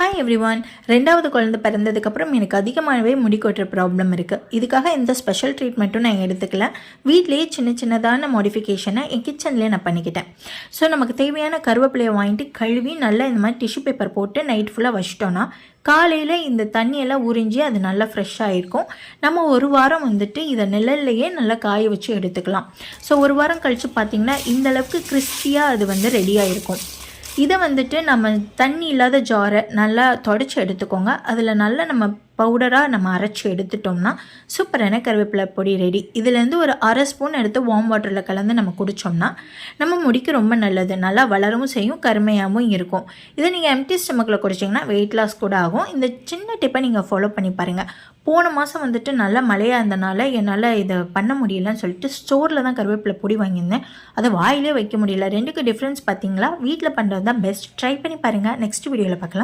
Hi everyone. 2வது குழந்தை பிறந்ததுக்கப்புறம் எனக்கு அதிகமாகவே முடி கொட்டுற ப்ராப்ளம் இருக்குது. இதுக்காக எந்த ஸ்பெஷல் ட்ரீட்மெண்ட்டும் நான் எடுத்துக்கல. வீட்லேயே சின்னதான மாடிஃபிகேஷனை என் கிச்சன்லேயே நான் பண்ணிக்கிட்டேன். ஸோ நமக்கு தேவையான கருவேப்பிலையை வாங்கிட்டு கழுவி நல்லா இந்த மாதிரி டிஷ்யூ பேப்பர் போட்டு நைட் ஃபுல்லாக வச்சிட்டோன்னா காலையில் இந்த தண்ணியெல்லாம் உறிஞ்சி அது நல்லா ஃப்ரெஷ்ஷாக இருக்கும். நம்ம ஒரு வாரம் இதை நிழல்லையே நல்லா காய வச்சு எடுத்துக்கலாம். ஸோ ஒரு வாரம் கழித்து பார்த்திங்கன்னா இந்தளவுக்கு கிறிஸ்பியாக அது ரெடியாக இருக்கும். இதை நம்ம தண்ணி இல்லாத ஜாரை நல்லா தொடச்சி எடுத்துக்கோங்க. அதில் நல்லா நம்ம பவுடராக நம்ம அரைச்சி எடுத்துட்டோம்னா சூப்பரான கருவேப்பிலை பொடி ரெடி. இதுலேருந்து ஒரு அரை ஸ்பூன் எடுத்து வார்ம் வாட்டரில் கலந்து நம்ம குடித்தோம்னா நம்ம முடிக்கு ரொம்ப நல்லது. நல்லா வளரவும் செய்யும், கருமையாகவும் இருக்கும். இதை நீங்கள் எம்டி ஸ்டமக்கில் குடிச்சிங்கன்னா வெயிட் லாஸ் கூட ஆகும். இந்த சின்ன டிப்பை நீங்கள் ஃபாலோ பண்ணி பாருங்கள். போன மாதம் நல்லா மழையாக இருந்தனால என்னால் இதை பண்ண முடியலன்னு சொல்லிட்டு ஸ்டோரில் தான் கருவேப்பிலை பொடி வாங்கியிருந்தேன். அதை வாயிலே வைக்க முடியல. ரெண்டுக்கு டிஃப்ரென்ஸ் பார்த்தீங்களா? வீட்டில் பண்ணுறது தான் பெஸ்ட். ட்ரை பண்ணி பாருங்கள். நெக்ஸ்ட் வீடியோவில் பார்க்கலாம்.